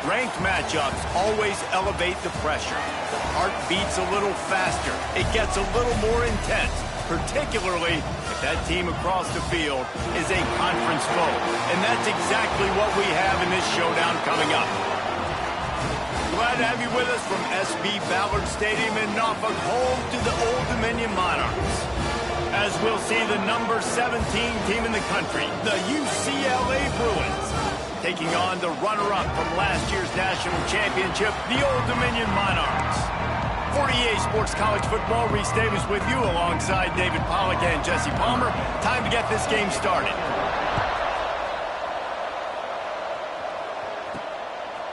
Ranked matchups always elevate the pressure. The heart beats a little faster. It gets a little more intense, particularly if that team across the field is a conference foe. And that's exactly what we have in this showdown coming up. Glad to have you with us from SB Ballard Stadium in Norfolk, home to the Old Dominion Monarchs. As we'll see the number 17 team in the country, the UCLA Bruins, taking on the runner-up from last year's national championship, the Old Dominion Monarchs. For EA Sports College Football, Reese Davis with you alongside David Pollack and Jesse Palmer. Time to get this game started.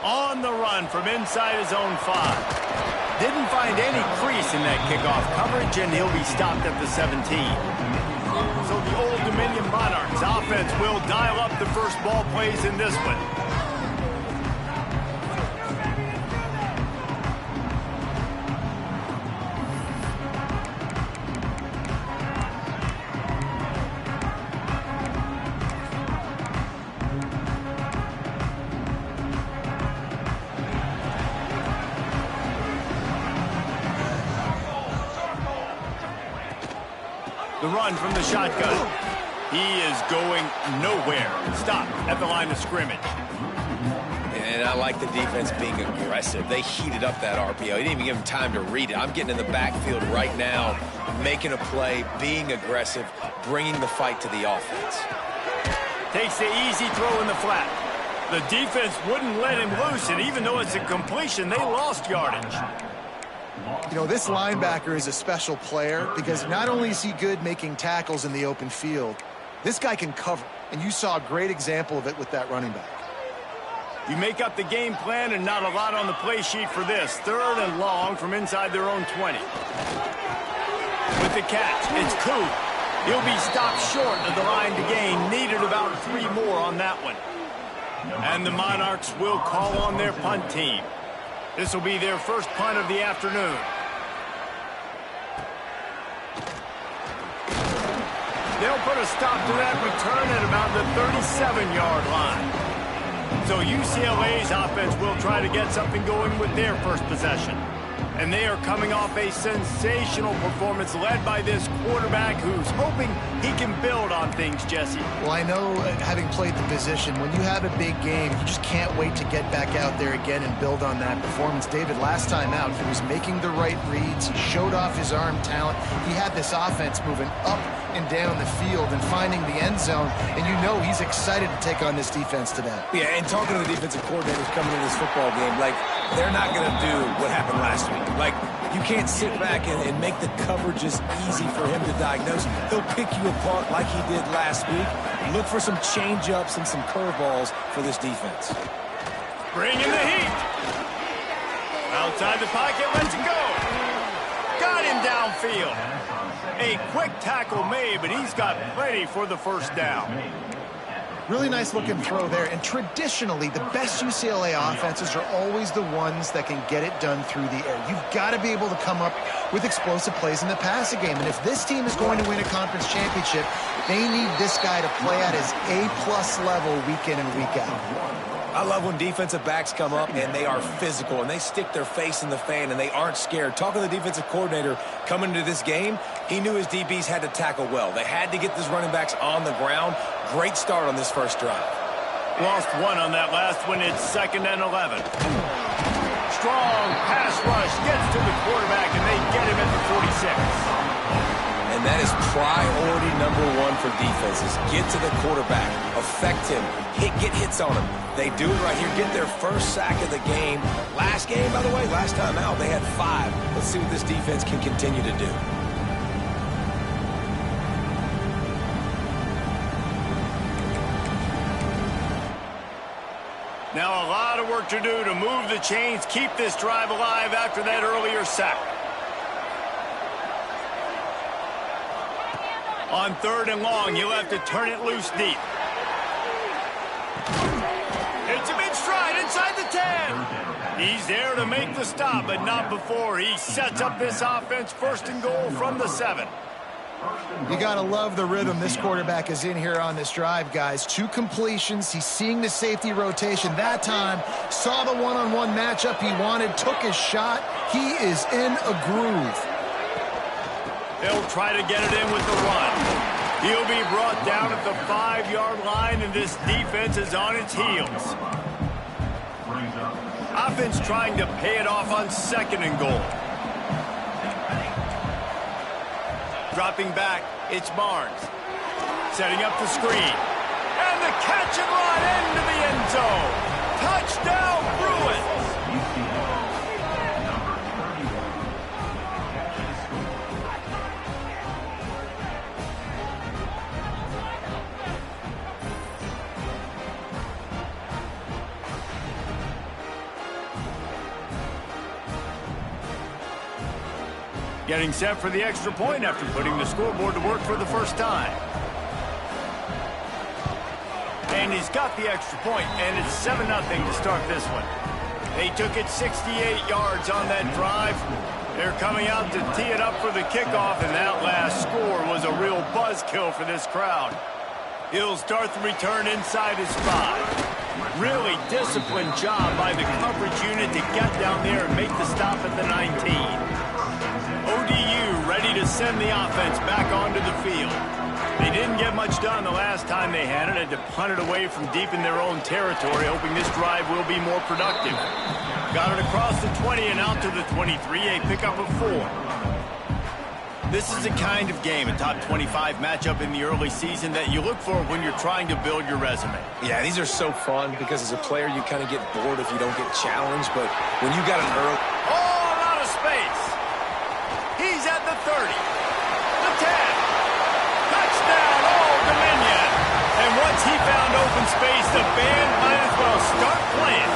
On the run from inside his own 5. Didn't find any crease in that kickoff coverage, and he'll be stopped at the 17. So the Old Dominion Monarchs offense will dial up the first ball plays in this one. The run from the shotgun. He is going nowhere. Stop at the line of scrimmage. And I like the defense being aggressive. They heated up that RPO. He didn't even give him time to read it. I'm getting in the backfield right now, making a play, being aggressive, bringing the fight to the offense. Takes the easy throw in the flat. The defense wouldn't let him loose, and even though it's a completion, they lost yardage. You know, this linebacker is a special player because not only is he good making tackles in the open field, this guy can cover. And you saw a great example of it with that running back. You make up the game plan and not a lot on the play sheet for this. 3rd and long from inside their own 20. With the catch, it's Koo. He'll be stopped short of the line to gain. Needed about 3 more on that one. And the Monarchs will call on their punt team. This will be their first punt of the afternoon. They'll put a stop to that return at about the 37-yard line. So UCLA's offense will try to get something going with their first possession. And they are coming off a sensational performance led by this quarterback who's hoping he can build on things, Jesse. Well, I know, having played the position, when you have a big game, you just can't wait to get back out there again and build on that performance. David, last time out, he was making the right reads. He showed off his arm talent. He had this offense moving up and down the field and finding the end zone. And you know he's excited to take on this defense today. Yeah, and talking to the defensive coordinators coming into this football game, like, they're not going to do what happened last week. Like, you can't sit back and make the coverages easy for him to diagnose. He'll pick you apart like he did last week. Look for some change-ups and some curveballs for this defense. Bring in the heat. Outside the pocket, lets it go. Got him downfield. A quick tackle made, but he's got plenty for the first down. Really nice looking throw there. And traditionally, the best UCLA offenses are always the ones that can get it done through the air. You've got to be able to come up with explosive plays in the passing game. And if this team is going to win a conference championship, they need this guy to play at his A+ level week in and week out. I love when defensive backs come up and they are physical and they stick their face in the fan and they aren't scared. Talking to the defensive coordinator coming into this game, he knew his DBs had to tackle well. They had to get these running backs on the ground. Great start on this first drive. Lost 1 on that last one. It's 2nd and 11. Strong pass rush gets to the quarterback and they get him at the 46. And that is priority number 1 for defenses. Get to the quarterback, affect him, get hits on him. They do it right here, get their first sack of the game. Last game, by the way, last time out, they had 5. Let's see what this defense can continue to do. Now a lot of work to do to move the chains, keep this drive alive after that earlier sack. On 3rd and long, you'll have to turn it loose deep. It's a big stride inside the 10. He's there to make the stop, but not before. He sets up this offense 1st and goal from the 7. You got to love the rhythm this quarterback is in here on this drive, guys. 2 completions. He's seeing the safety rotation that time. Saw the one-on-one matchup he wanted. Took his shot. He is in a groove. They'll try to get it in with the run. He'll be brought down at the 5-yard line, and this defense is on its heels. Offense trying to pay it off on 2nd and goal. Dropping back, it's Barnes. Setting up the screen. And the catch and run into the end zone. Touchdown, Bruins! Getting set for the extra point after putting the scoreboard to work for the first time. And he's got the extra point, and it's 7-0 to start this one. They took it 68 yards on that drive. They're coming out to tee it up for the kickoff, and that last score was a real buzzkill for this crowd. He'll start the return inside his 5. Really disciplined job by the coverage unit to get down there and make the stop at the 19. ODU ready to send the offense back onto the field. They didn't get much done the last time they had it. Had to punt it away from deep in their own territory, hoping this drive will be more productive. Got it across the 20 and out to the 23, a pickup of 4. This is the kind of game, a top 25 matchup in the early season, that you look for when you're trying to build your resume. Yeah, these are so fun because as a player, you kind of get bored if you don't get challenged. But when you got an early... Oh, out of space. He's at the 30, the 10, touchdown, Old Dominion. And once he found open space, the band might as well start playing.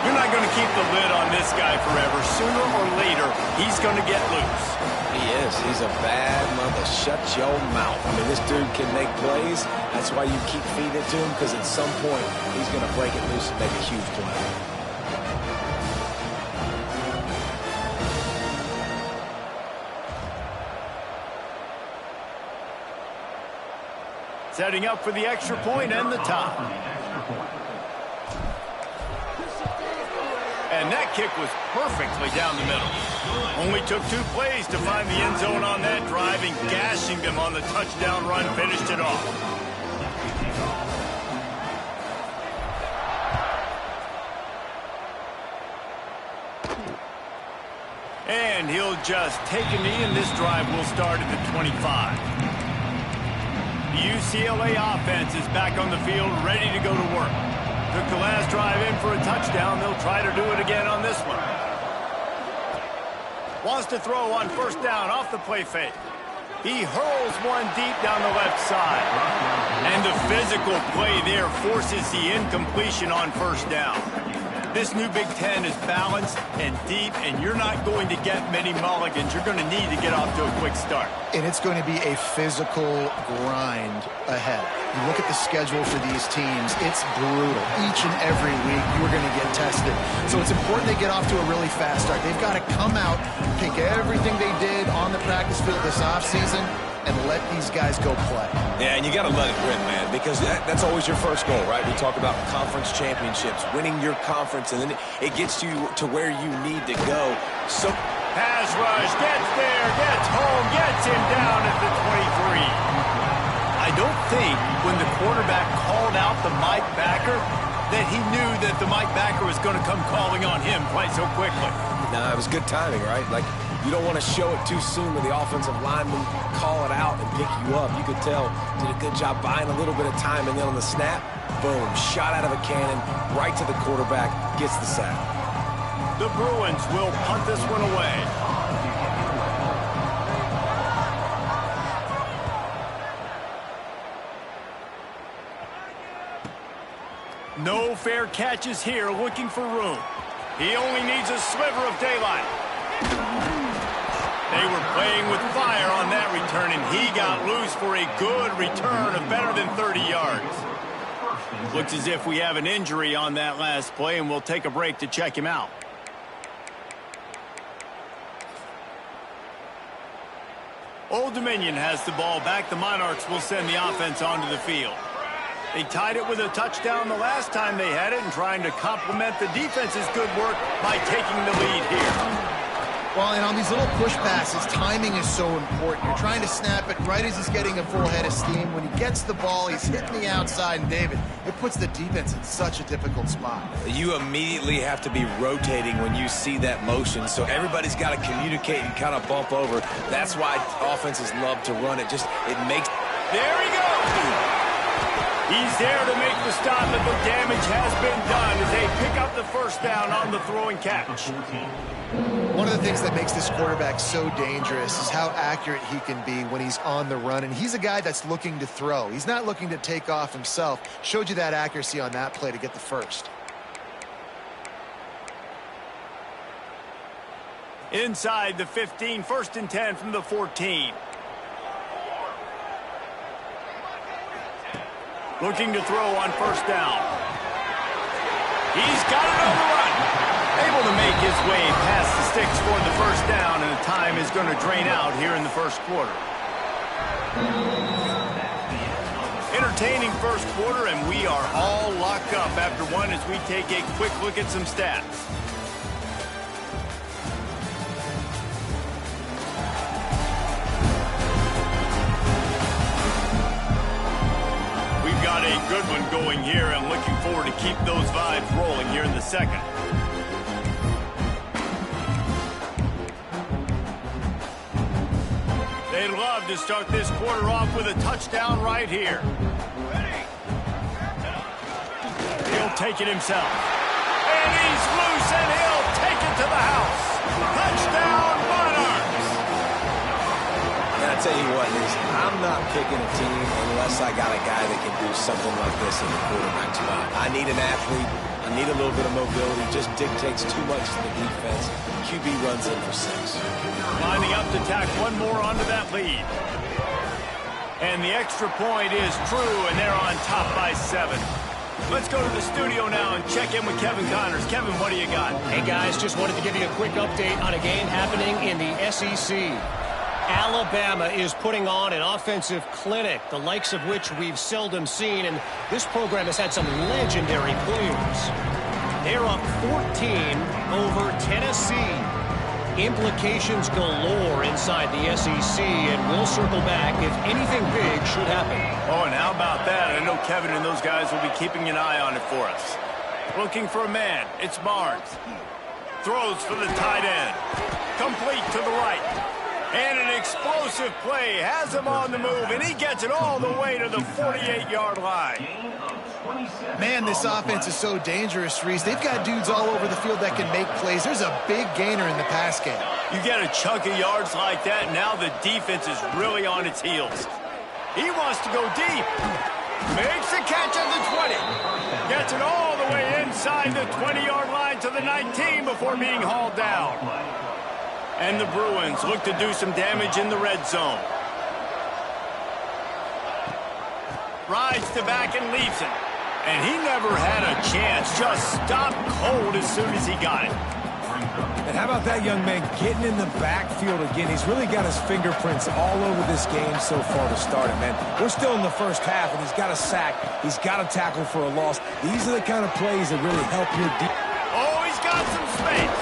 You're not going to keep the lid on this guy forever. Sooner or later, he's going to get loose. He is. He's a bad mother. Shut your mouth. I mean, this dude can make plays. That's why you keep feeding it to him, because at some point, he's going to break it loose and make a huge play. Setting up for the extra point and the top. And that kick was perfectly down the middle. Only took 2 plays to find the end zone on that drive, and gashing them on the touchdown run finished it off. And he'll just take a knee, and this drive will start at the 25. The UCLA offense is back on the field, ready to go to work. Took the last drive in for a touchdown. They'll try to do it again on this one. Wants to throw on 1st down off the play fake. He hurls one deep down the left side. And the physical play there forces the incompletion on 1st down. This new Big Ten is balanced and deep, and you're not going to get many mulligans. You're going to need to get off to a quick start. And it's going to be a physical grind ahead. You look at the schedule for these teams, it's brutal. Each and every week, you're going to get tested. So it's important they get off to a really fast start. They've got to come out, take everything they did on the practice field this offseason, and let these guys go play. Yeah, and you got to let it rip, man, because that's always your first goal, right? We talk about conference championships, winning your conference, and then it gets you to where you need to go. So pass rush, gets there, gets home, gets him down at the 23. I don't think when the quarterback called out the Mike backer that he knew that the Mike backer was going to come calling on him quite so quickly. No, it was good timing, right? Like, you don't want to show it too soon with the offensive lineman call it out and pick you up. You could tell, did a good job buying a little bit of time, and then on the snap, boom, shot out of a cannon, right to the quarterback, gets the sack. The Bruins will punt this one away. No fair catches here, looking for room. He only needs a sliver of daylight. They were playing with fire on that return, and he got loose for a good return of better than 30 yards. Looks as if we have an injury on that last play, and we'll take a break to check him out. Old Dominion has the ball back. The Monarchs will send the offense onto the field. They tied it with a touchdown the last time they had it and trying to complement the defense's good work by taking the lead here. Well, and on these little push passes, timing is so important. You're trying to snap it right as he's getting a full head of steam. When he gets the ball, he's hitting the outside, and David, it puts the defense in such a difficult spot. You immediately have to be rotating when you see that motion, so everybody's got to communicate and kind of bump over. That's why offenses love to run it. It makes... There he goes! He's there to make the stop, but the damage has been done as they pick up the first down on the throwing catch. One of the things that makes this quarterback so dangerous is how accurate he can be when he's on the run. And he's a guy that's looking to throw. He's not looking to take off himself. Showed you that accuracy on that play to get the first. Inside the 15, 1st and 10 from the 14. Looking to throw on first down. He's got it on the run. Able to make his way past the sticks for the first down, and the time is going to drain out here in the first quarter. Entertaining first quarter, and we are all locked up after one as we take a quick look at some stats. We've got a good one going here, and looking forward to keep those vibes rolling here in the second. They'd love to start this quarter off with a touchdown right here. He'll take it himself. And he's loose, and he'll take it to the house. Touchdown, Monarchs! And I tell you what, I'm not picking a team unless I got a guy that can do something like this in the quarterback spot. I need an athlete. I need a little bit of mobility. Just dictates too much to the defense. QB runs in for 6. Lining up to tack one more onto that lead. And the extra point is true, and they're on top by 7. Let's go to the studio now and check in with Kevin Connors. Kevin, what do you got? Hey, guys, just wanted to give you a quick update on a game happening in the SEC. Alabama is putting on an offensive clinic, the likes of which we've seldom seen, and this program has had some legendary players. They're up 14 over Tennessee. Implications galore inside the SEC, and we'll circle back if anything big should happen. Oh, and how about that? I know Kevin and those guys will be keeping an eye on it for us. Looking for a man. It's Barnes. Throws for the tight end. Complete to the right. And an explosive play has him on the move, and he gets it all the way to the 48-yard line. Man, this offense is so dangerous, Reese. They've got dudes all over the field that can make plays. There's a big gainer in the pass game. You get a chunk of yards like that, now the defense is really on its heels. He wants to go deep. Makes the catch at the 20. Gets it all the way inside the 20-yard line to the 19 before being hauled down. And the Bruins look to do some damage in the red zone. Rides to back and leaves it. And he never had a chance. Just stopped cold as soon as he got it. And how about that young man getting in the backfield again? He's really got his fingerprints all over this game so far to start it, man. We're still in the first half, and he's got a sack. He's got a tackle for a loss. These are the kind of plays that really help your defense. Oh, he's got some space.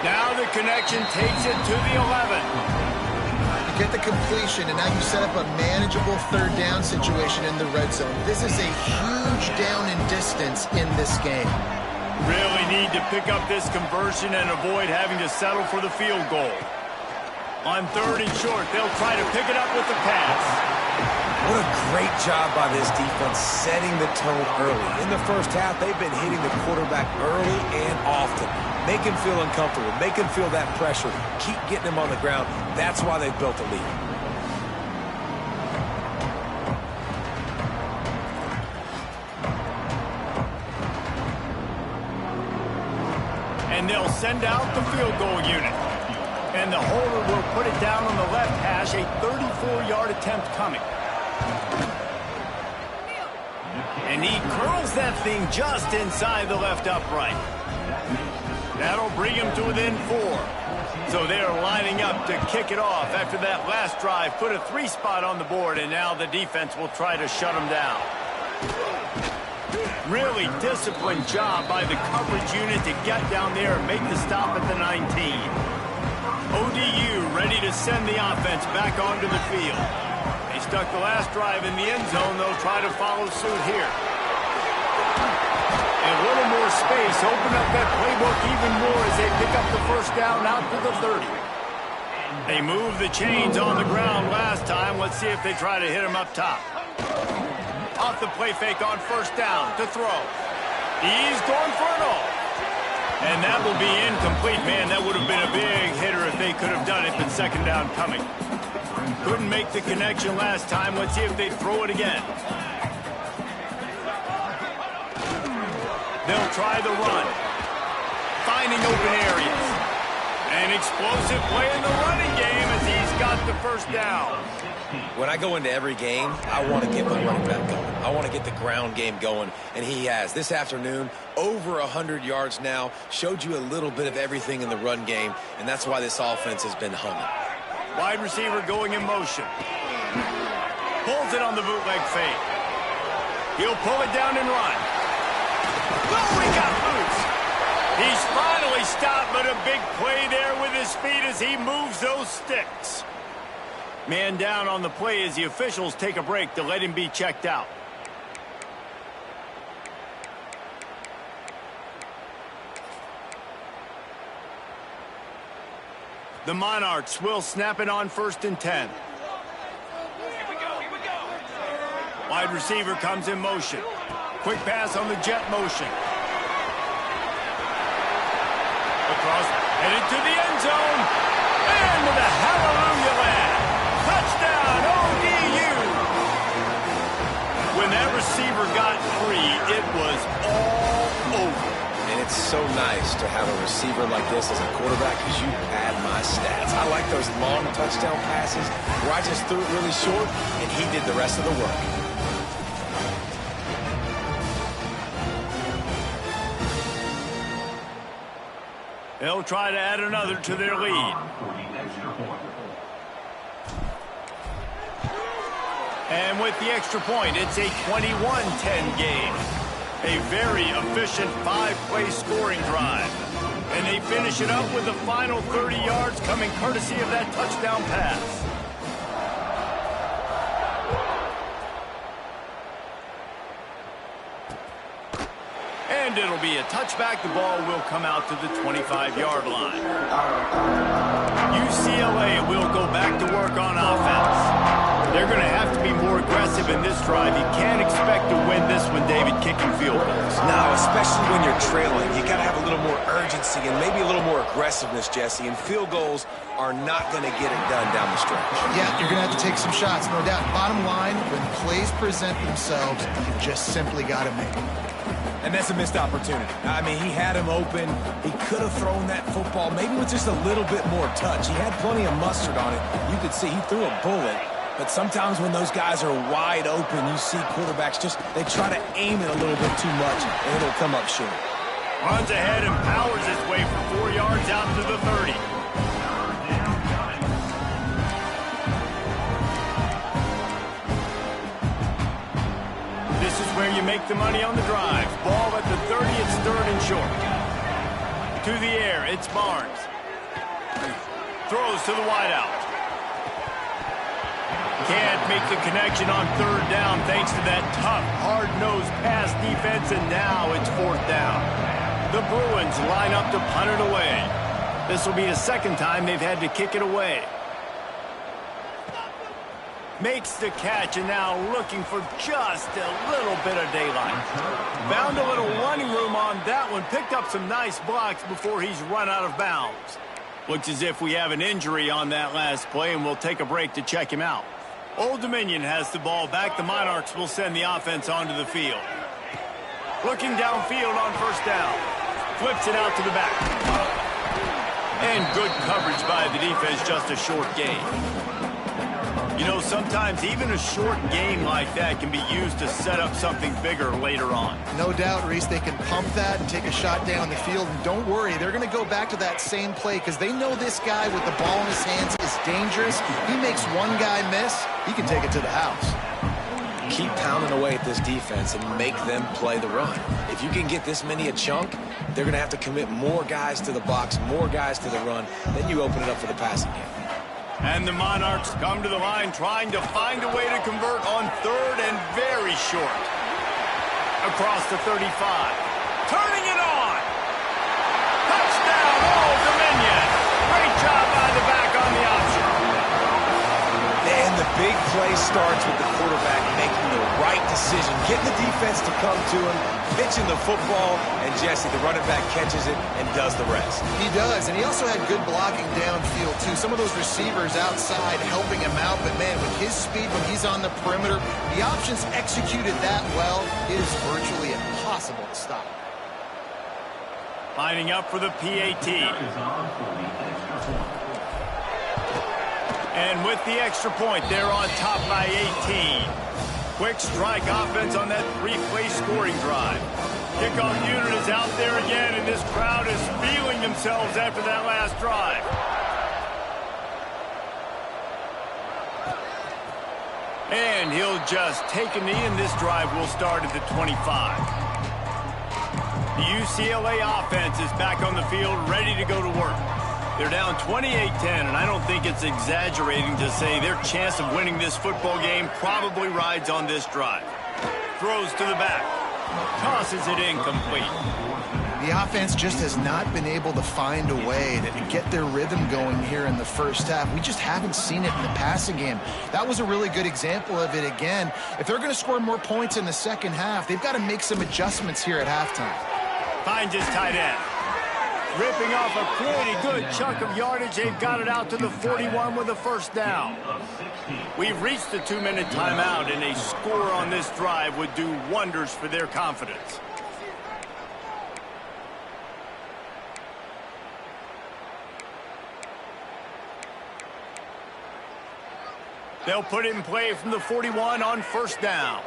Now the connection takes it to the 11. You get the completion, and now you set up a manageable third down situation in the red zone. This is a huge down in distance in this game. Really need to pick up this conversion and avoid having to settle for the field goal. On 3rd and short, they'll try to pick it up with the pass. What a great job by this defense setting the tone early. In the first half, they've been hitting the quarterback early and often. Make him feel uncomfortable. Make him feel that pressure. Keep getting him on the ground. That's why they've built a lead. And they'll send out the field goal unit. And the holder will put it down on the left hash, a 34-yard attempt coming. And he curls that thing just inside the left upright. That'll bring him to within 4. So they're lining up to kick it off after that last drive. Put a 3 spot on the board, and now the defense will try to shut them down. Really disciplined job by the coverage unit to get down there and make the stop at the 19. ODU ready to send the offense back onto the field. They stuck the last drive in the end zone. They'll try to follow suit here. And a little more space. Open up that playbook even more as they pick up the first down out to the 30. They moved the chains on the ground last time. Let's see if they try to hit him up top. Off the play fake on first down to throw. He's going for it all. And that will be incomplete. Man, that would have been a big hitter if they could have done it, but second down coming. Couldn't make the connection last time. Let's see if they throw it again. They'll try the run. Finding open areas. An explosive play in the running game as he's got the first down. When I go into every game, I want to get my running back going. I want to get the ground game going, and he has. This afternoon, over 100 yards now, showed you a little bit of everything in the run game, and that's why this offense has been humming. Wide receiver going in motion. Pulls it on the bootleg fake. He'll pull it down and run. Oh, he got loose. He's finally stopped, but a big play there with his feet as he moves those sticks. Man down on the play as the officials take a break to let him be checked out. The Monarchs will snap it on 1st and 10. Wide receiver comes in motion. Quick pass on the jet motion. Across, headed to the end zone. And to the hallelujah land. Touchdown, ODU. When that receiver got free, it was all over. And it's so nice to have a receiver like this as a quarterback because you pad my stats. I like those long touchdown passes where I just threw it really short and he did the rest of the work. They'll try to add another to their lead. And with the extra point, it's a 21-10 game. A very efficient 5-play scoring drive. And they finish it up with the final 30 yards coming courtesy of that touchdown pass. And it'll be a touchback. The ball will come out to the 25-yard line. UCLA will go back to work on offense. They're going to have to be more aggressive in this drive. You can't expect to win this one, David, kicking field goals. No, especially when you're trailing. You got to have a little more urgency and maybe a little more aggressiveness, Jesse. And field goals are not going to get it done down the stretch. Yeah, you're going to have to take some shots, no doubt. Bottom line, when plays present themselves, you just simply got to make them. And that's a missed opportunity. I mean, he had him open. He could have thrown that football maybe with just a little bit more touch. He had plenty of mustard on it. You could see he threw a bullet. But sometimes when those guys are wide open, you see quarterbacks they try to aim it a little bit too much, and it'll come up short. Runs ahead and powers his way for 4 yards out to the 30. This is where you make the money on the drive. Ball at the 30, it's 3rd and short. To the air, it's Barnes. Throws to the wideout. Can't make the connection on 3rd down thanks to that tough, hard-nosed pass defense, and now it's 4th down. The Bruins line up to punt it away. This will be the 2nd time they've had to kick it away. Makes the catch, and now looking for just a little bit of daylight. Found a little running room on that one. Picked up some nice blocks before he's run out of bounds. Looks as if we have an injury on that last play, and we'll take a break to check him out. Old Dominion has the ball back. The Monarchs will send the offense onto the field. Looking downfield on 1st down. Flips it out to the back. And good coverage by the defense, just a short gain. You know, sometimes even a short gain like that can be used to set up something bigger later on. No doubt, Reese, they can pump that and take a shot down the field. And don't worry, they're going to go back to that same play because they know this guy with the ball in his hands is dangerous. He makes one guy miss, he can take it to the house. Keep pounding away at this defense and make them play the run. If you can get this many a chunk, they're going to have to commit more guys to the box, more guys to the run. Then you open it up for the passing game. And the Monarchs come to the line trying to find a way to convert on third and very short. Across the 35. Turning it on. Touchdown, Old Dominion. Great job by the back on the option. And the big play starts with the quarterback making the right decision, getting the defense to come to him, pitching the football, and Jesse, the running back, catches it and does the rest. He does, and he also had good blocking downfield, too. Some of those receivers outside helping him out, but, man, with his speed when he's on the perimeter, the options executed that well, it is virtually impossible to stop. Lining up for the PAT. And with the extra point, they're on top by 18. Quick strike offense on that three-play scoring drive. Kickoff unit is out there again, and this crowd is feeling themselves after that last drive. And he'll just take a knee, and this drive will start at the 25. The UCLA offense is back on the field, ready to go to work. They're down 28-10, and I don't think it's exaggerating to say their chance of winning this football game probably rides on this drive. Throws to the back. Tosses it incomplete. The offense just has not been able to find a way to get their rhythm going here in the first half. We just haven't seen it in the passing game. That was a really good example of it again. If they're going to score more points in the second half, they've got to make some adjustments here at halftime. Finds his tight end. Ripping off a pretty good chunk of yardage. They've got it out to the 41 with a first down. We've reached the 2-minute timeout, and a score on this drive would do wonders for their confidence. They'll put it in play from the 41 on first down.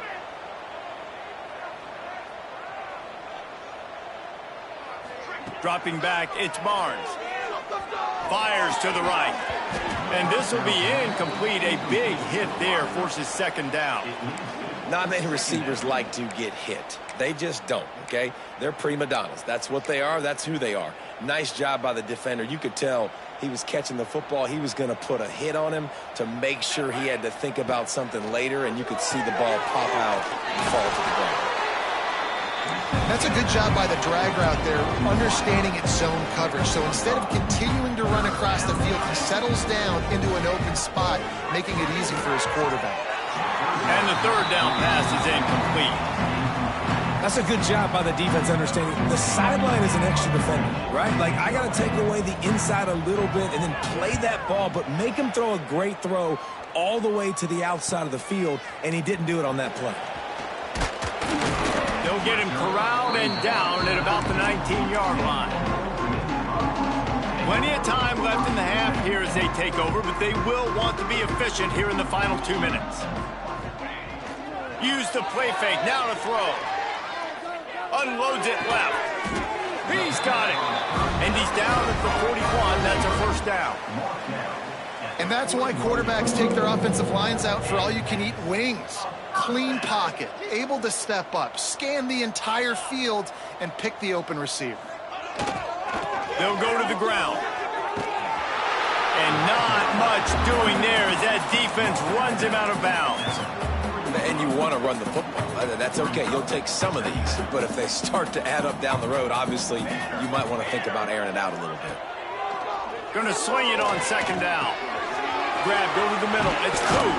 Dropping back, it's Barnes. Fires to the right. And this will be incomplete. A big hit there forces second down. Not many receivers like to get hit. They just don't, okay? They're prima donnas. That's what they are. That's who they are. Nice job by the defender. You could tell he was catching the football. He was going to put a hit on him to make sure he had to think about something later, and you could see the ball pop out and fall to the ground. That's a good job by the drag route there, understanding its zone coverage. So instead of continuing to run across the field, he settles down into an open spot, making it easy for his quarterback. And the third down pass is incomplete. That's a good job by the defense understanding the sideline is an extra defender, right? Like, I got to take away the inside a little bit and then play that ball, but make him throw a great throw all the way to the outside of the field, and he didn't do it on that play. They'll get him corralled and down at about the 19-yard line. Plenty of time left in the half here as they take over, but they will want to be efficient here in the final 2 minutes. Use the play fake, now to throw. Unloads it left. He's got it. And he's down at the 41. That's a first down. And that's why quarterbacks take their offensive lines out for all-you-can-eat wings. Clean pocket, able to step up, scan the entire field, and pick the open receiver. They'll go to the ground. And not much doing there as that defense runs him out of bounds. And you want to run the football. That's okay. You'll take some of these. But if they start to add up down the road, obviously, you might want to think about airing it out a little bit. Going to swing it on second down. Grab, go to the middle. It's Koo.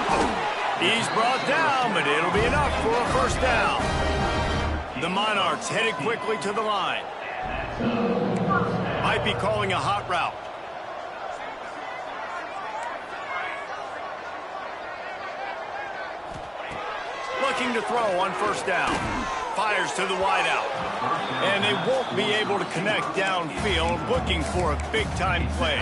He's brought down, but it'll be enough for a first down. The Monarchs headed quickly to the line. Might be calling a hot route. Looking to throw on first down. Fires to the wideout. And they won't be able to connect downfield, looking for a big-time play.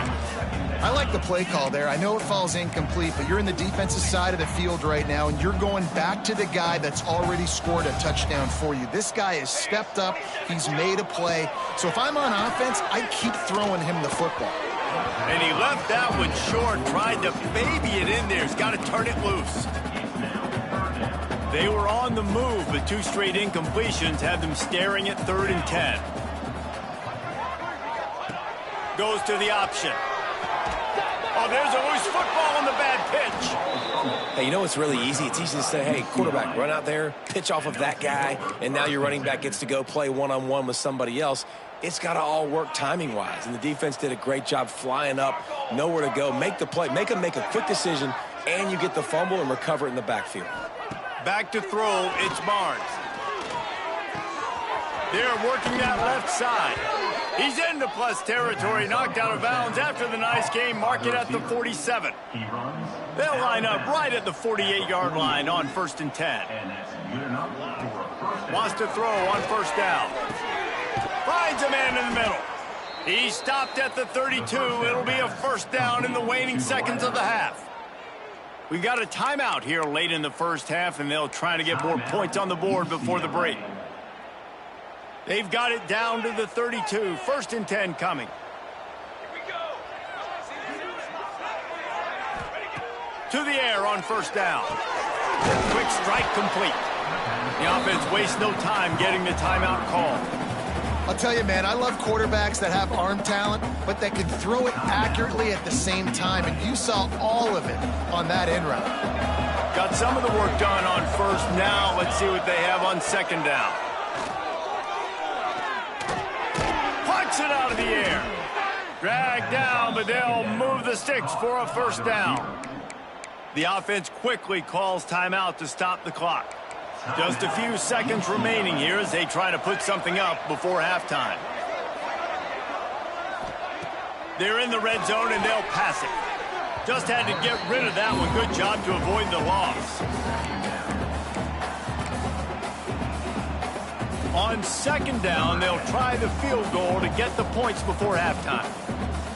I like the play call there. I know it falls incomplete, but you're in the defensive side of the field right now, and you're going back to the guy that's already scored a touchdown for you. This guy has stepped up. He's made a play. So if I'm on offense, I keep throwing him the football. And he left that one short, tried to baby it in there. He's got to turn it loose. They were on the move, but 2 straight incompletions had them staring at 3rd and 10. Goes to the option. Oh, there's a loose football on the bad pitch. Hey, you know it's really easy? It's easy to say, hey, quarterback, run out there, pitch off of that guy, and now your running back gets to go play one-on-one with somebody else. It's got to all work timing-wise, and the defense did a great job flying up, nowhere to go, make the play, make a quick decision, and you get the fumble and recover it in the backfield. Back to throw, it's Barnes. They're working that left side. He's into plus territory, knocked out of bounds after the nice game. Mark it at the 47. They'll line up right at the 48-yard line on 1st and 10. Wants to throw on 1st down. Finds a man in the middle. He's stopped at the 32. It'll be a 1st down in the waning seconds of the half. We got a timeout here late in the 1st half, and they'll try to get more points on the board before the break. They've got it down to the 32. 1st and 10 coming. To the air on 1st down. Quick strike complete. The offense wastes no time getting the timeout call. I'll tell you, man, I love quarterbacks that have arm talent, but that can throw it accurately at the same time, and you saw all of it on that end route. Got some of the work done on 1st. Now let's see what they have on 2nd down. Punts it out of the air. Dragged down, but they'll move the sticks for a 1st down. The offense quickly calls timeout to stop the clock. Just a few seconds remaining here as they try to put something up before halftime. They're in the red zone and they'll pass it. Just had to get rid of that one. Good job to avoid the loss. On 2nd down, they'll try the field goal to get the points before halftime.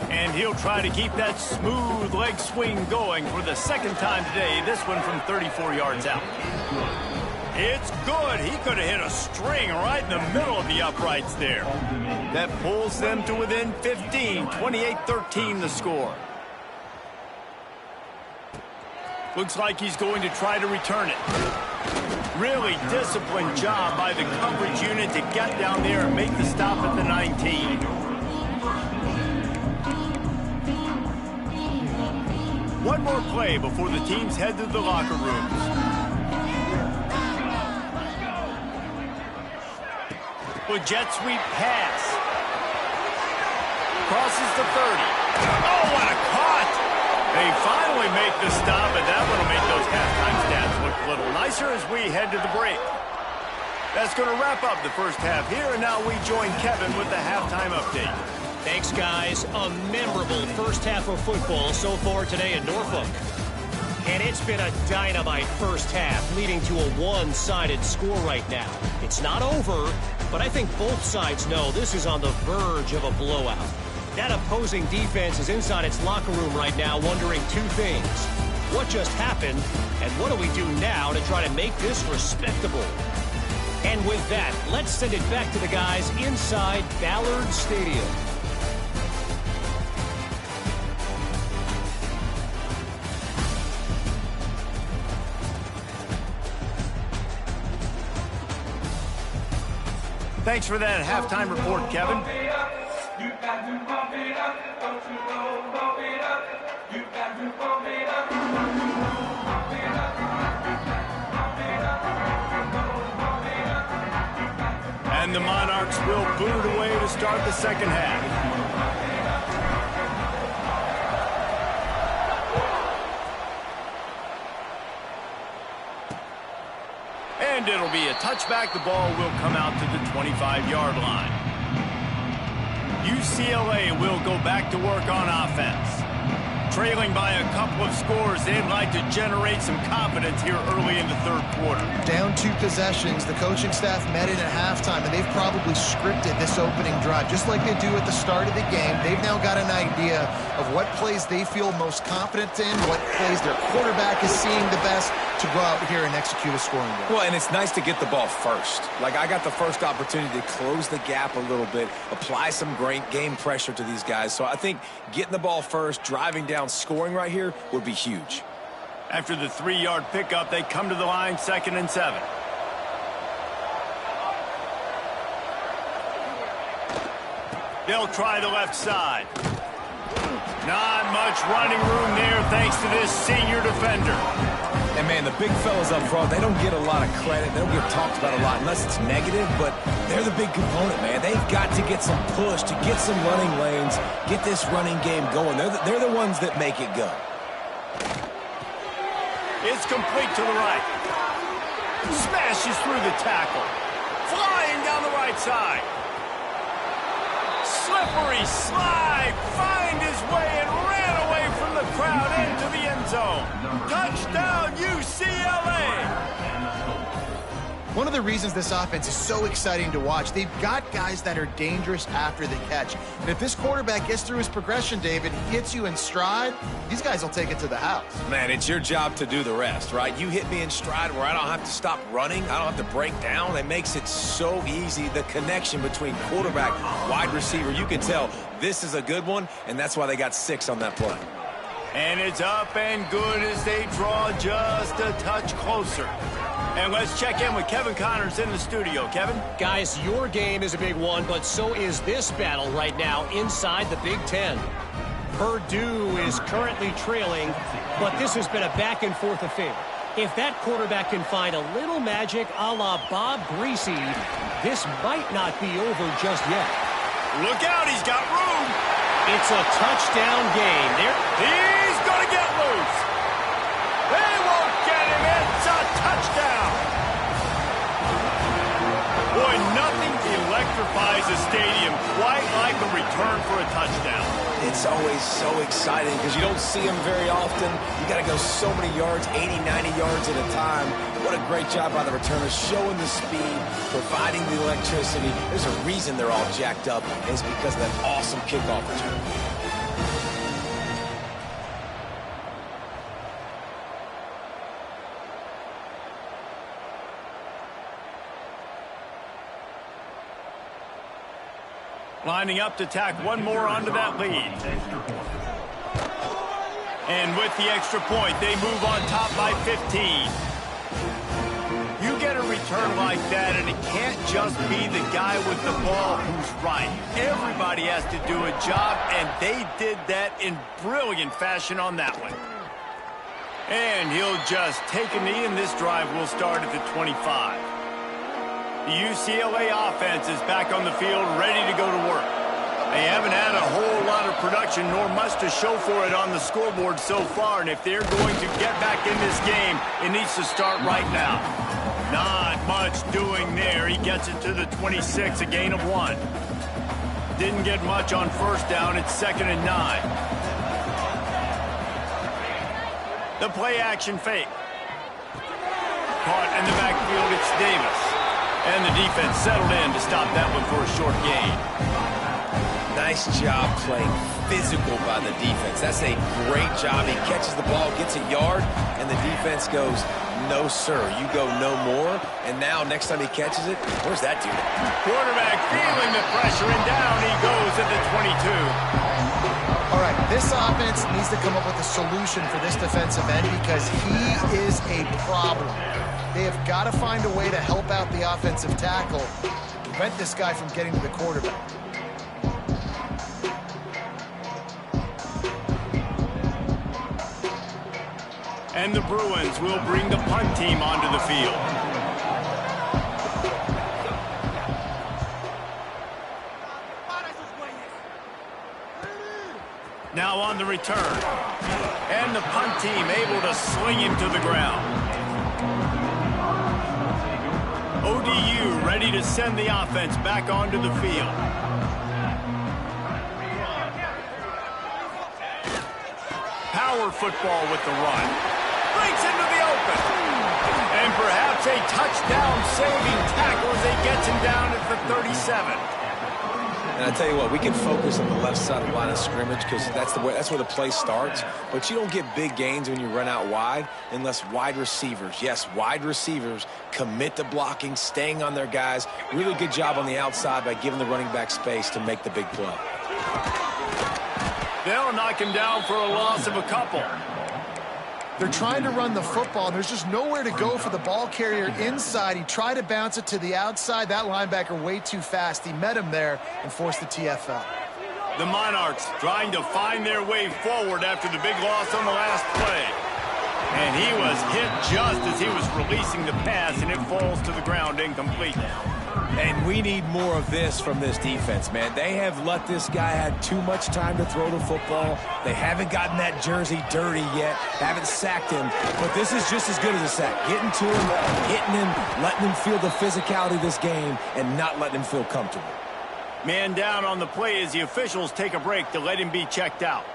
And he'll try to keep that smooth leg swing going for the 2nd time today, this one from 34 yards out. It's good. He could have hit a string right in the middle of the uprights there. That pulls them to within 15, 28-13 the score. Looks like he's going to try to return it. Really disciplined job by the coverage unit to get down there and make the stop at the 19. One more play before the teams head to the locker rooms. With jet sweep pass. Crosses the 30. Oh, what a caught! They finally make the stop, and that one will make those halftime stats look a little nicer as we head to the break. That's going to wrap up the 1st half here, and now we join Kevin with the halftime update. Thanks, guys. A memorable 1st half of football so far today in Norfolk. And it's been a dynamite 1st half, leading to a one-sided score right now. It's not over, but I think both sides know this is on the verge of a blowout. That opposing defense is inside its locker room right now wondering 2 things. What just happened, and what do we do now to try to make this respectable? And with that, let's send it back to the guys inside Ballard Stadium. Thanks for that halftime report, Kevin. And the Monarchs will boot it away to start the 2nd half. And it'll be a touchback. The ball will come out to the 25-yard line. UCLA will go back to work on offense. trailing by a couple of scores. They'd like to generate some confidence here early in the third quarter. Down 2 possessions, the coaching staff met in at halftime, and they've probably scripted this opening drive. Just like they do at the start of the game, they've now got an idea of what plays they feel most confident in, what plays their quarterback is seeing the best to go out here and execute a scoring game. Well, and it's nice to get the ball first. Like, I got the first opportunity to close the gap a little bit, apply some great game pressure to these guys. So I think getting the ball first, driving down, scoring right here would be huge. After the 3-yard pickup, they come to the line, 2nd and 7. They'll try the left side. Not much running room there thanks to this senior defender. And, man, the big fellas up front, they don't get a lot of credit. They don't get talked about a lot unless it's negative, but they're the big component, man. They've got to get some push, to get some running lanes, get this running game going. They're the ones that make it go. It's complete to the right. Smashes through the tackle. Flying down the right side. Slippery slide. Find his way and ran away from the crowd into the end zone. Touchdown, UCLA. One of the reasons this offense is so exciting to watch, they've got guys that are dangerous after the catch. And if this quarterback gets through his progression, David, hits you in stride, these guys will take it to the house. Man, it's your job to do the rest, right? You hit me in stride where I don't have to stop running. I don't have to break down. It makes it so easy. The connection between quarterback, wide receiver, you can tell this is a good one, and that's why they got 6 on that play. And it's up and good as they draw just a touch closer. And let's check in with Kevin Connors in the studio. Kevin? Guys, your game is a big one, but so is this battle right now inside the Big Ten. Purdue is currently trailing, but this has been a back-and-forth affair. If that quarterback can find a little magic a la Bob Greasy, this might not be over just yet. Look out, he's got room. It's a touchdown game. He's going to get loose. They won't get him. It's a touchdown. Boy, nothing electrifies a stadium quite like a return for a touchdown. It's always so exciting because you don't see them very often. You got to go so many yards, 80, 90 yards at a time. What a great job by the returners, showing the speed, providing the electricity. There's a reason they're all jacked up, and it's because of that awesome kickoff return. Lining up to tack one more onto that lead. And with the extra point, they move on top by 15. You get a return like that, and it can't just be the guy with the ball who's right. Everybody has to do a job, and they did that in brilliant fashion on that one. And he'll just take a knee, and this drive will start at the 25. The UCLA offense is back on the field, ready to go to work. They haven't had a whole lot of production, nor much to show for it on the scoreboard so far. And if they're going to get back in this game, it needs to start right now. Not much doing there. He gets it to the 26, a gain of 1. Didn't get much on first down. It's 2nd and 9. The play action fake. Caught in the backfield, it's Davis. And the defense settled in to stop that one for a short gain. Nice job playing physical by the defense. That's a great job. He catches the ball, gets a yard, and the defense goes, no, sir, you go no more. And now, next time he catches it, where's that dude? Quarterback feeling the pressure, and down he goes at the 22. All right, this offense needs to come up with a solution for this defensive end because he is a problem. They have got to find a way to help out the offensive tackle, prevent this guy from getting to the quarterback. And the Bruins will bring the punt team onto the field. Now on the return. And the punt team able to sling him to the ground. ODU ready to send the offense back onto the field. power football with the run. Breaks into the open. And perhaps a touchdown-saving tackle as he gets him down at the 37. And I tell you what, we can focus on the left side of the line of scrimmage because that's where the play starts. But you don't get big gains when you run out wide unless wide receivers, yes, wide receivers, commit to blocking, staying on their guys. Really good job on the outside by giving the running back space to make the big play. They'll knock him down for a loss of a couple. They're trying to run the football, and there's just nowhere to go for the ball carrier inside. He tried to bounce it to the outside. That linebacker way too fast. He met him there and forced the TFL. The Monarchs trying to find their way forward after the big loss on the last play. And he was hit just as he was releasing the pass, and it falls to the ground incomplete. And we need more of this from this defense, man. They have let this guy have too much time to throw the football. They haven't gotten that jersey dirty yet, haven't sacked him. But this is just as good as a sack. Getting to him, hitting him, letting him feel the physicality of this game, and not letting him feel comfortable. Man down on the play as the officials take a break to let him be checked out.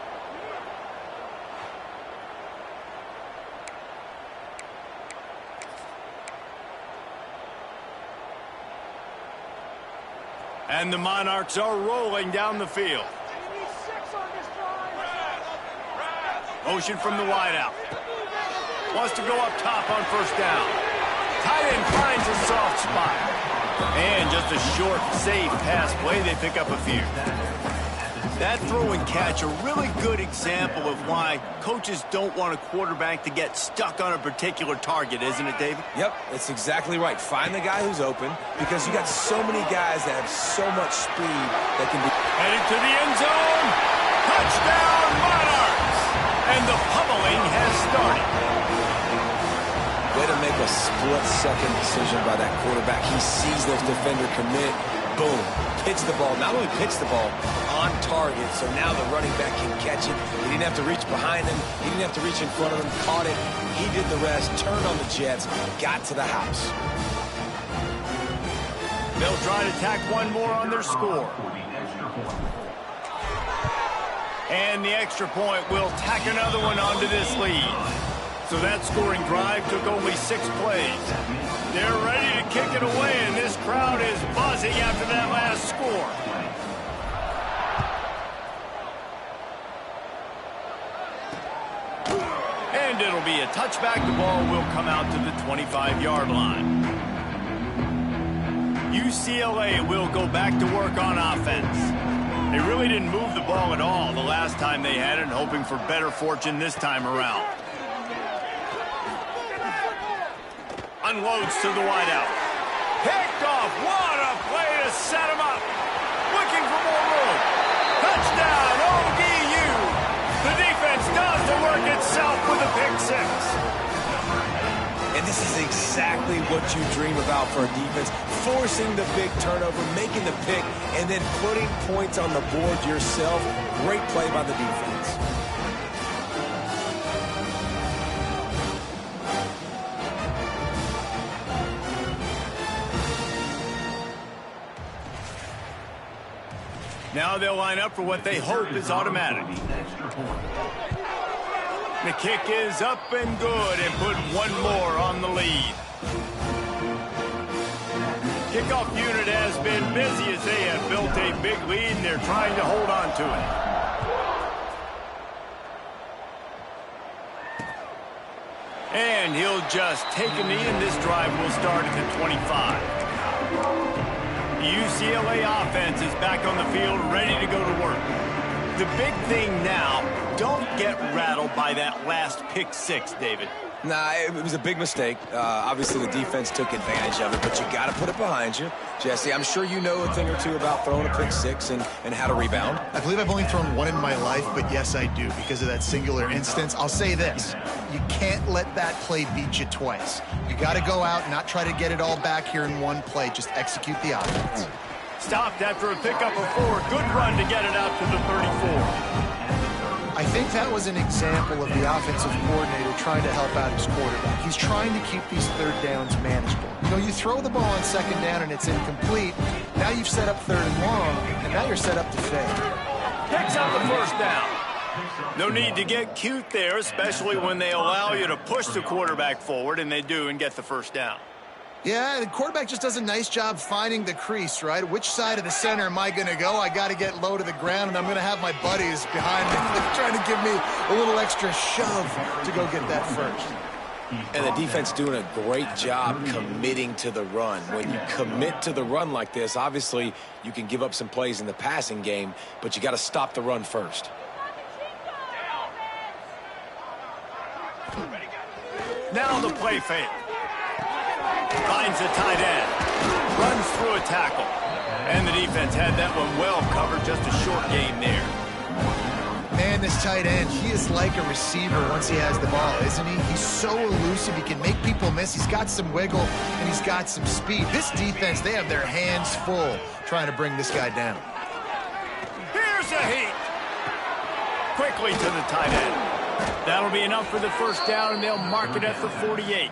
And the Monarchs are rolling down the field. Motion from the wideout. Wants to go up top on first down. Tight end finds a soft spot. And just a short, safe pass play. They pick up a few. That throw and catch, a really good example of why coaches don't want a quarterback to get stuck on a particular target, isn't it, David? Yep, that's exactly right. Find the guy who's open because you got so many guys that have so much speed that can be... Headed to the end zone. Touchdown, Monarchs! And the pummeling has started. Way to make a split-second decision by that quarterback. He sees this defender commit. Boom. Pitch the ball. Not only pitch the ball, on target. So now the running back can catch it. He didn't have to reach behind him. He didn't have to reach in front of him. Caught it. He did the rest. Turned on the Jets. Got to the house. They'll try to tack one more on their score. And the extra point will tack another one onto this lead. So that scoring drive took only 6 plays. They're ready to kick it away, and this crowd is buzzing after that last score. And it'll be a touchback. The ball will come out to the 25-yard line. UCLA will go back to work on offense. They really didn't move the ball at all the last time they had it, and hoping for better fortune this time around. Unloads to the wideout. Picked off. What a play to set him up. Looking for more room. Touchdown, ODU. The defense does the work itself with a pick 6. And this is exactly what you dream about for a defense. Forcing the big turnover, making the pick, and then putting points on the board yourself. Great play by the defense. Now they'll line up for what they hope is automatic. The kick is up and good, and put one more on the lead. Kickoff unit has been busy as they have built a big lead, and they're trying to hold on to it. And he'll just take a knee, and this drive will start at the 25. The UCLA offense is back on the field, ready to go to work. The big thing now, don't get rattled by that last pick 6, David. Nah, it was a big mistake. Obviously, the defense took advantage of it, but you got to put it behind you. Jesse, I'm sure you know a thing or two about throwing a pick 6 and how to rebound. I believe I've only thrown one in my life, but yes, I do. Because of that singular instance, I'll say this. You can't let that play beat you twice. You got to go out and not try to get it all back here in one play. Just execute the offense. Stopped after a pickup of 4. Good run to get it out to the 34. I think that was an example of the offensive coordinator trying to help out his quarterback. He's trying to keep these third downs manageable. You know, you throw the ball on second down and it's incomplete. Now you've set up third and long, and now you're set up to fail. Picks up the first down. No need to get cute there, especially when they allow you to push the quarterback forward, and they do, and get the first down. Yeah, the quarterback just does a nice job finding the crease, right? Which side of the center am I going to go? I got to get low to the ground, and I'm going to have my buddies behind me trying to give me a little extra shove to go get that first. And the defense doing a great job committing to the run. When you commit to the run like this, obviously you can give up some plays in the passing game, but you got to stop the run first. Now the play fake. Finds the tight end. Runs through a tackle. And the defense had that one well covered. Just a short game there. Man, this tight end, he is like a receiver once he has the ball, isn't he? He's so elusive. He can make people miss. He's got some wiggle, and he's got some speed. This defense, they have their hands full trying to bring this guy down. Here's a heat. Quickly to the tight end. That'll be enough for the first down, and they'll mark it at the 48.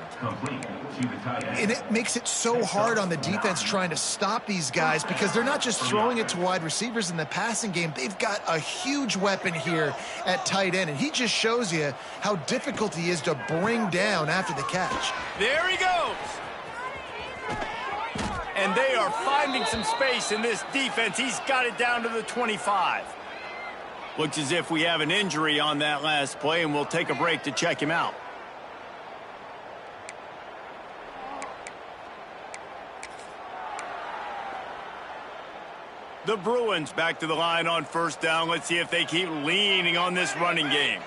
And it makes it so hard on the defense trying to stop these guys because they're not just throwing it to wide receivers in the passing game. They've got a huge weapon here at tight end, and he just shows you how difficult he is to bring down after the catch. There he goes. And they are finding some space in this defense. He's got it down to the 25. Looks as if we have an injury on that last play, and we'll take a break to check him out. The Bruins back to the line on first down. Let's see if they keep leaning on this running game.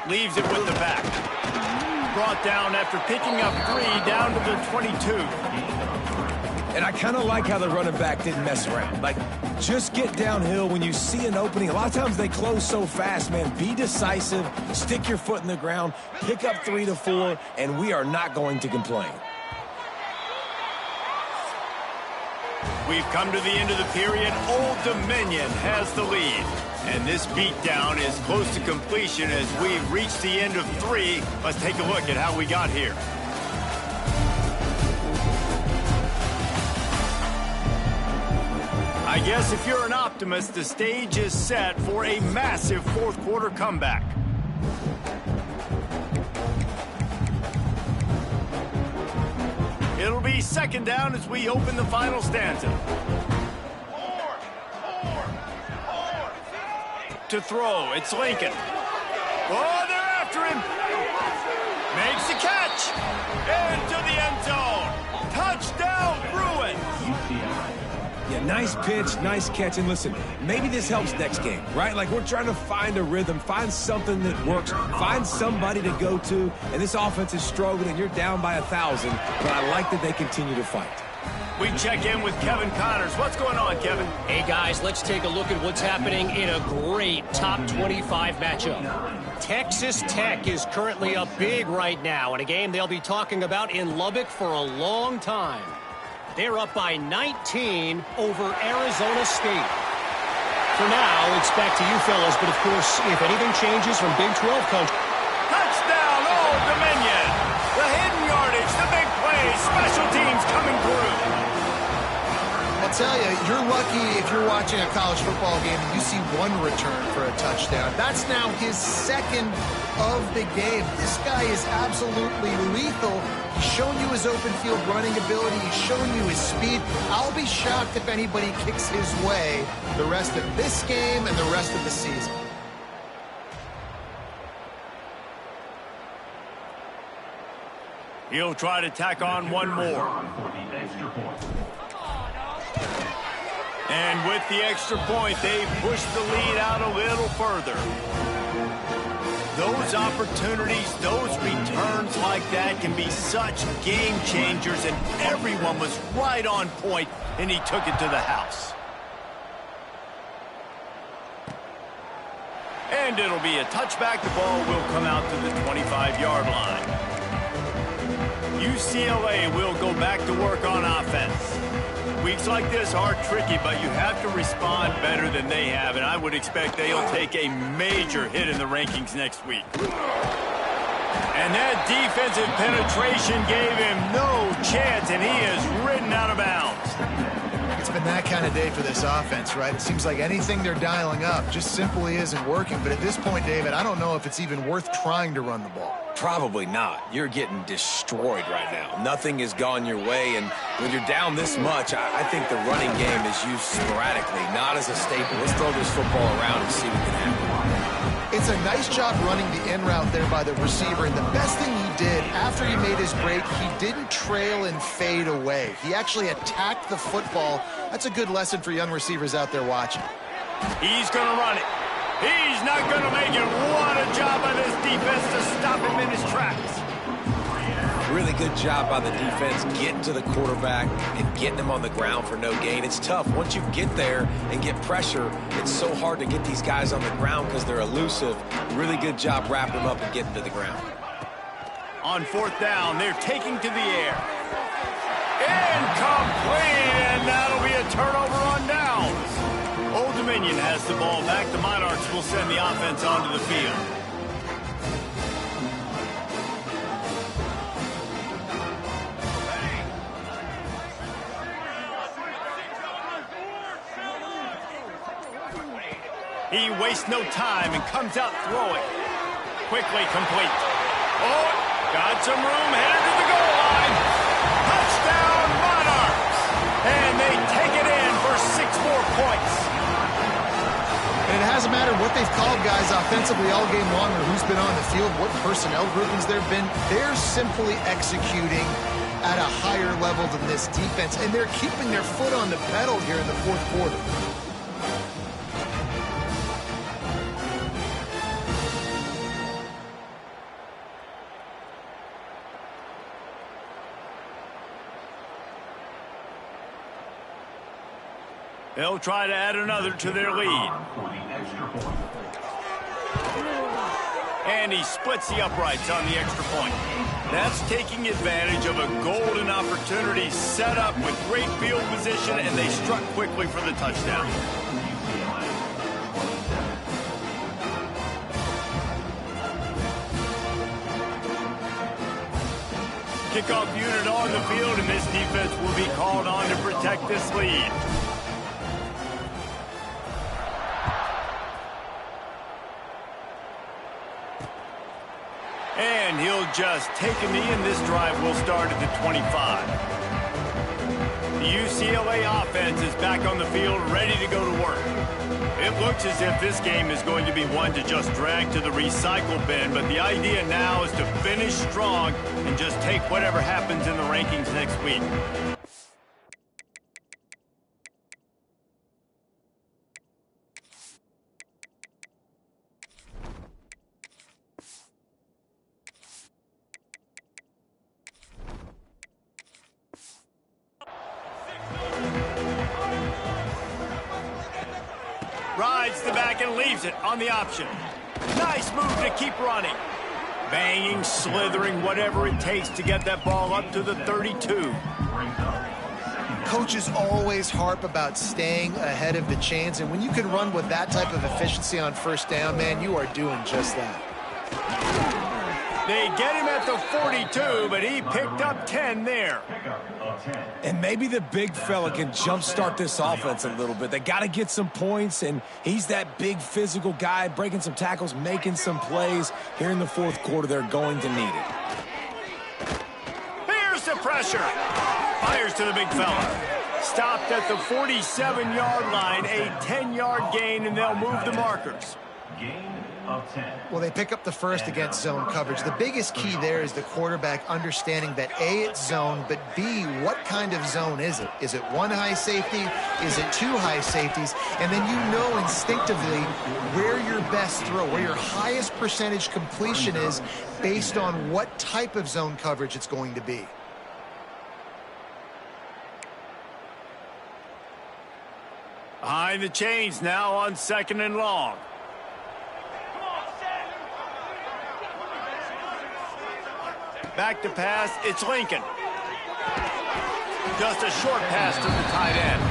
Leaves it with the back. Brought down after picking up 3 down to the 22. And I kind of like how the running back didn't mess around. Like, just get downhill when you see an opening. A lot of times they close so fast, man. Be decisive, stick your foot in the ground, pick up 3 to 4, and we are not going to complain. We've come to the end of the period. Old Dominion has the lead. And this beatdown is close to completion as we reach the end of 3. Let's take a look at how we got here. I guess if you're an optimist, the stage is set for a massive fourth quarter comeback. It'll be second down as we open the final stanza. To throw, it's Lincoln. Oh, they're after him. Makes the catch. Into the end zone. Touchdown, Bruins. Yeah, nice pitch, nice catch. And listen, maybe this helps next game, right? Like, we're trying to find a rhythm, find something that works, find somebody to go to. And this offense is struggling, and you're down by 1,000. But I like that they continue to fight. We check in with Kevin Connors. What's going on, Kevin? Hey, guys, let's take a look at what's happening in a great top 25 matchup. Texas Tech is currently up big right now in a game they'll be talking about in Lubbock for a long time. They're up by 19 over Arizona State. For now, it's back to you fellas, but of course, if anything changes from Big 12 country. Touchdown, Old Dominion! The hidden yardage, the big plays, special teams coming through. I'll tell you, you're lucky if you're watching a college football game and you see one return for a touchdown. That's now his second of the game. This guy is absolutely lethal. He's shown you his open field running ability. He's shown you his speed. I'll be shocked if anybody kicks his way the rest of this game and the rest of the season. He'll try to tack on one more. And with the extra point, they push the lead out a little further. Those opportunities, those returns like that can be such game changers, and everyone was right on point, and he took it to the house. And it'll be a touchback. The ball will come out to the 25-yard line. UCLA will go back to work on offense. Weeks like this are tricky, but you have to respond better than they have, and I would expect they'll take a major hit in the rankings next week. And that defensive penetration gave him no chance, and he is ridden out of bounds. It's been that kind of day for this offense, right? It seems like anything they're dialing up just simply isn't working. But at this point, David, I don't know if it's even worth trying to run the ball. Probably not. You're getting destroyed right now. Nothing has gone your way, and when you're down this much, I think the running game is used sporadically, not as a staple. Let's throw this football around and see what can happen. It's a nice job running the in route there by the receiver, and the best thing he did after he made his break, he didn't trail and fade away. He actually attacked the football. That's a good lesson for young receivers out there watching. He's going to run it. He's not going to make it. What a job by this defense to stop him in his tracks. Really good job by the defense getting to the quarterback and getting him on the ground for no gain. It's tough. Once you get there and get pressure, it's so hard to get these guys on the ground because they're elusive. Really good job wrapping them up and getting to the ground. On fourth down, they're taking to the air. Incomplete, and that'll be a turnover on downs. Old Dominion has the ball back. The Monarchs will send the offense onto the field. He wastes no time and comes out throwing. Quickly complete. Oh, got some room, headed to the goal line. Touchdown, Monarchs! And they take it in for 6 more points. And it hasn't mattered what they've called guys offensively all game long or who's been on the field, what personnel groupings there have been. They're simply executing at a higher level than this defense, and they're keeping their foot on the pedal here in the fourth quarter. They'll try to add another to their lead. And he splits the uprights on the extra point. That's taking advantage of a golden opportunity set up with great field position, and they struck quickly for the touchdown. Kickoff unit on the field, and this defense will be called on to protect this lead. And he'll just take a knee, and this drive will start at the 25. The UCLA offense is back on the field, ready to go to work. It looks as if this game is going to be one to just drag to the recycle bin, but the idea now is to finish strong and just take whatever happens in the rankings next week. Rides the back and leaves it on the option. Nice move to keep running. Banging, slithering, whatever it takes to get that ball up to the 32. Coaches always harp about staying ahead of the chains, and when you can run with that type of efficiency on first down, man, you are doing just that. They get him at the 42, but he picked up 10 there. And maybe the big fella can jumpstart this offense a little bit. They got to get some points, and he's that big physical guy, breaking some tackles, making some plays. Here in the fourth quarter, they're going to need it. Here's the pressure. Fires to the big fella. Stopped at the 47-yard line, a 10-yard gain, and they'll move the markers. Gain of 10. Well, they pick up the first against zone coverage. The biggest key there is the quarterback understanding that A, it's zone, but B, what kind of zone is it? Is it one high safety? Is it two high safeties? And then you know instinctively where your best throw, where your highest percentage completion is based on what type of zone coverage it's going to be. Behind the chains now on 2nd and long. Back to pass, it's Lincoln. Just a short pass to the tight end.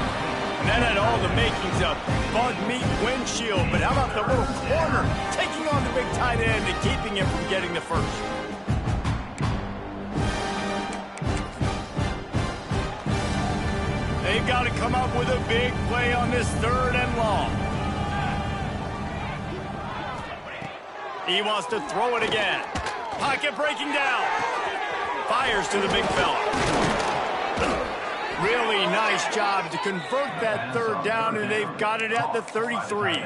And that had all the makings of bug meat windshield, but how about the little corner taking on the big tight end and keeping him from getting the first? They've got to come up with a big play on this 3rd and long. He wants to throw it again. Pocket breaking down. Fires to the big fella. Really nice job to convert that 3rd down, and they've got it at the 33.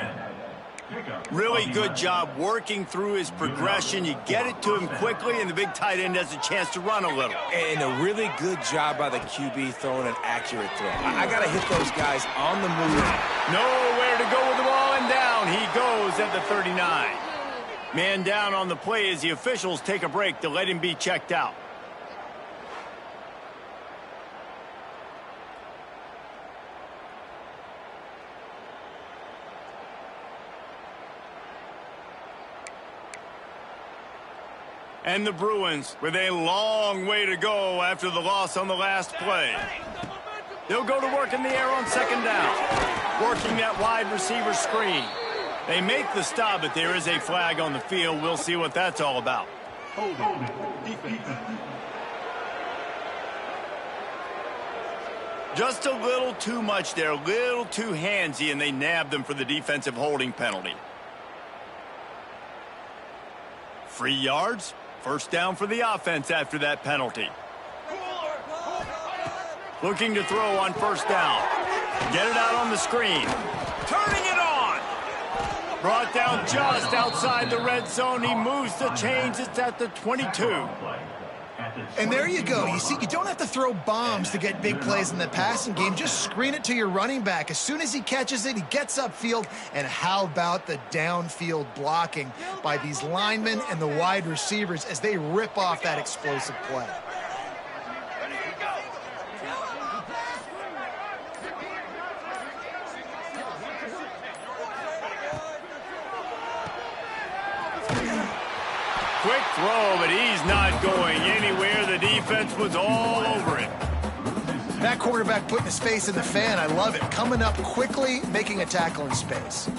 Really good job working through his progression. You get it to him quickly, and the big tight end has a chance to run a little. And a really good job by the QB throwing an accurate throw. I got to hit those guys on the move. Nowhere to go with the ball, and down he goes at the 39. Man down on the play as the officials take a break to let him be checked out. And the Bruins with a long way to go after the loss on the last play. They'll go to work in the air on 2nd down, working that wide receiver screen. They make the stop, but there is a flag on the field. We'll see what that's all about. Just a little too much there, a little too handsy, and they nabbed them for the defensive holding penalty. 3 yards. 1st down for the offense after that penalty. Looking to throw on 1st down. Get it out on the screen. Turning it on. Brought down just outside the red zone. He moves the chains. It's at the 22. And there you go. You see, you don't have to throw bombs to get big plays in the passing game. Just screen it to your running back. As soon as he catches it, he gets upfield. And how about the downfield blocking by these linemen and the wide receivers as they rip off that explosive play? Quick throw, but he's not going anywhere. The defense was all over it. That quarterback putting his face in the fan, I love it. Coming up quickly, making a tackle in space.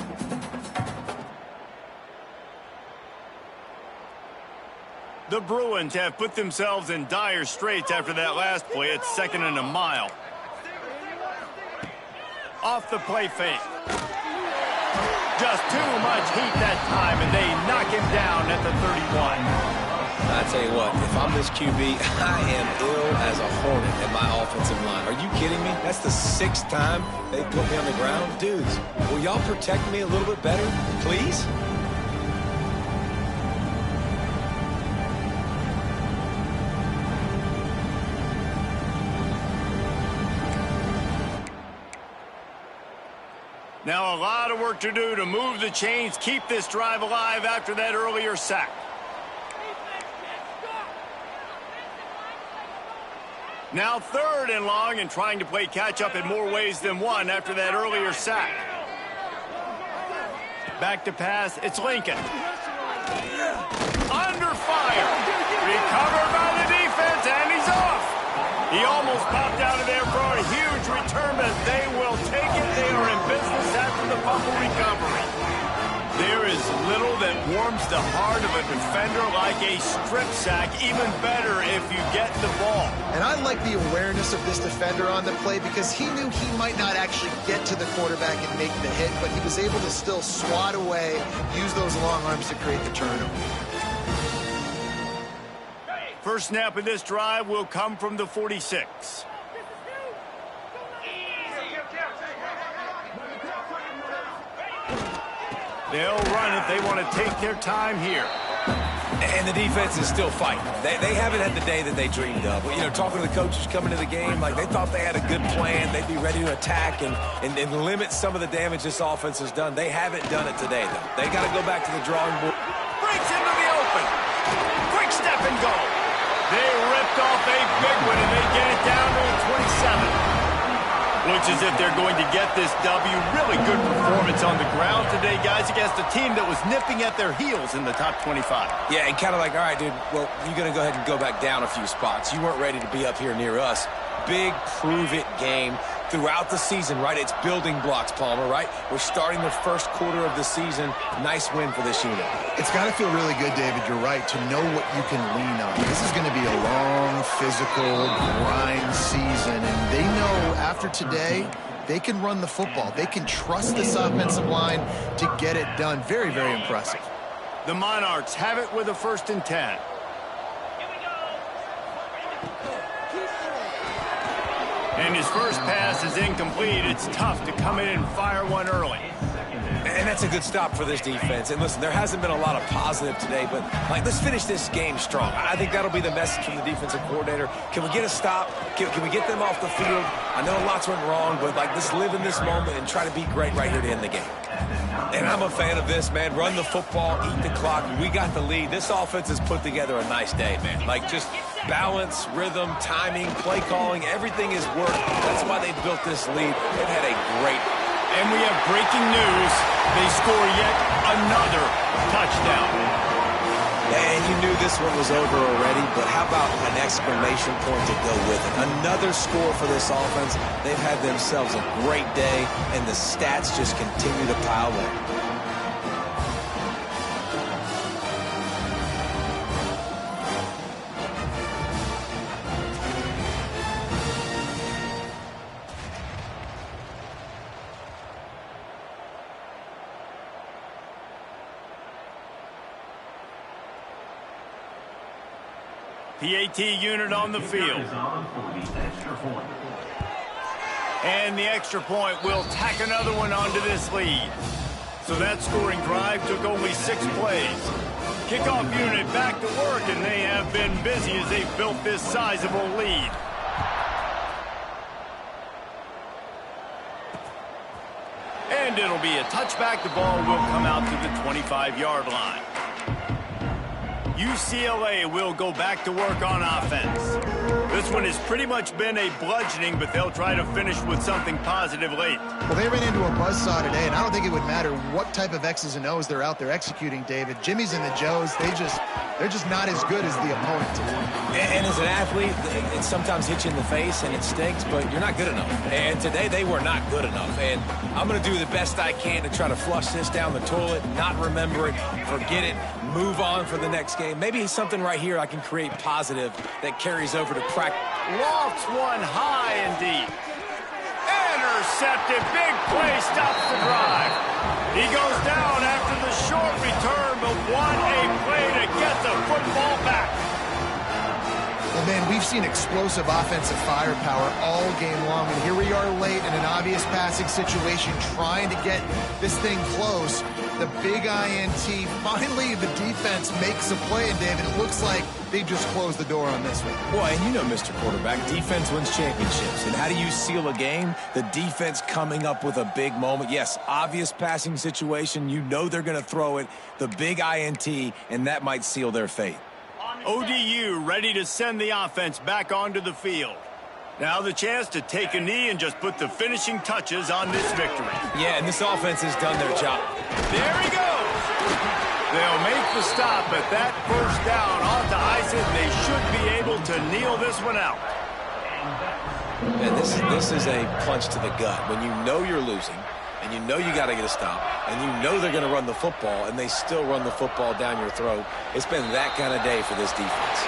The Bruins have put themselves in dire straits after that last play. It's 2nd and a mile. Off the play fake. Just too much heat that time, and they knock him down at the 31. I tell you what, if I'm this QB, I am ill as a hornet at my offensive line. Are you kidding me? That's the 6th time they put me on the ground. Dudes, will y'all protect me a little bit better, please? Now a lot of work to do to move the chains, keep this drive alive after that earlier sack. Now 3rd and long, and trying to play catch-up in more ways than one after that earlier sack. Back to pass, it's Lincoln. Under fire. Recovered by the defense, and he's off. He almost popped out of there for a huge return, but they will take it. They are in business after the fumble recovery. There is little that warms the heart of a defender like a strip sack. Even better if you get the ball. And I like the awareness of this defender on the play because he knew he might not actually get to the quarterback and make the hit, but he was able to still swat away, use those long arms to create the turnover. First snap of this drive will come from the 46. They'll run it. They want to take their time here. And the defense is still fighting. They haven't had the day that they dreamed of. You know, talking to the coaches coming to the game, like they thought they had a good plan. They'd be ready to attack and limit some of the damage this offense has done. They haven't done it today, though. They got to go back to the drawing board. Breaks into the open. Quick step and go. They ripped off a big one, and they get it down to the 27. Looks as if they're going to get this W. Really good performance on the ground today, guys, against a team that was nipping at their heels in the top 25. Yeah, and kind of like, all right, dude, well, you're going to go ahead and go back down a few spots. You weren't ready to be up here near us. big prove-it game throughout the season, right? It's building blocks, Palmer, right? We're starting the first quarter of the season. Nice win for this unit. It's got to feel really good, David, you're right, to know what you can lean on. This is going to be a long, physical, grind season, and they know after today, they can run the football. They can trust this offensive line to get it done. Very, very impressive. The Monarchs have it with a 1st and 10. And his first pass is incomplete. It's tough to come in and fire one early. And that's a good stop for this defense. And listen, there hasn't been a lot of positive today, but let's finish this game strong. I think that'll be the message from the defensive coordinator. Can we get a stop? Can we get them off the field? I know lots went wrong, but let's live in this moment and try to be great right here to end the game. And I'm a fan of this, man. Run the football, eat the clock. We got the lead. This offense has put together a nice day, man. Just balance, rhythm, timing, play calling, everything has worked. That's why they built this lead. They've had a great. And we have breaking news. They score yet another touchdown. And you knew this one was over already, but how about an exclamation point to go with it? Another score for this offense. They've had themselves a great day, and the stats just continue to pile up. PAT unit on the field. And the extra point will tack another one onto this lead. So that scoring drive took only 6 plays. Kickoff unit back to work, and they have been busy as they've built this sizable lead. And it'll be a touchback. The ball will come out to the 25-yard line. UCLA will go back to work on offense. This one has pretty much been a bludgeoning, but they'll try to finish with something positive late. Well, they ran into a buzzsaw today, and I don't think it would matter what type of X's and O's they're out there executing, David. Jimmy's and the Joes, they're just not as good as the opponent today. And as an athlete, it sometimes hits you in the face and it stinks, but you're not good enough. And today they were not good enough. And I'm going to do the best I can to try to flush this down the toilet, not remember it, forget it, move on for the next game. Maybe something right here I can create positive that carries over to practice. Lofts one high and deep. Intercepted. Big play stops the drive. He goes down after the short return, but what a play to get the football back. Well, man, we've seen explosive offensive firepower all game long, and here we are late in an obvious passing situation trying to get this thing close. The big INT, finally the defense makes a play, and David, it looks like they just closed the door on this one. Well, and you know, Mr. Quarterback, defense wins championships. And how do you seal a game? The defense coming up with a big moment. Yes, obvious passing situation. You know they're going to throw it. The big INT, and that might seal their fate. ODU ready to send the offense back onto the field. Now the chance to take a knee and just put the finishing touches on this victory. Yeah, and this offense has done their job. There he goes. They'll make the stop, but that first down ought to ice it. They should be able to kneel this one out. And this is a punch to the gut. When you know you're losing, and you know you got to get a stop, and you know they're going to run the football, and they still run the football down your throat. It's been that kind of day for this defense.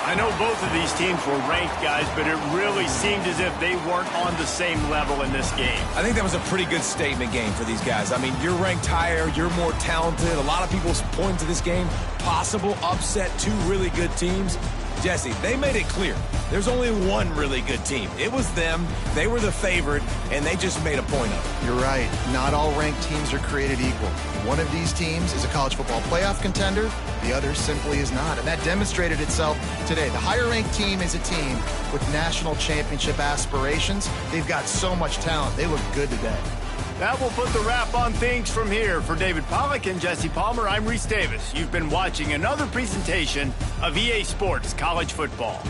I know both of these teams were ranked, guys, but it really seemed as if they weren't on the same level in this game. I think that was a pretty good statement game for these guys. I mean, you're ranked higher, you're more talented. A lot of people point to this game, possible upset, 2 really good teams. Jesse, they made it clear. There's only one really good team. It was them. They were the favorite, and they just made a point of it. You're right. Not all ranked teams are created equal. One of these teams is a college football playoff contender. The other simply is not, and that demonstrated itself today. The higher-ranked team is a team with national championship aspirations. They've got so much talent. They look good today. That will put the wrap on things from here. For David Pollack and Jesse Palmer, I'm Reese Davis. You've been watching another presentation of EA Sports College Football.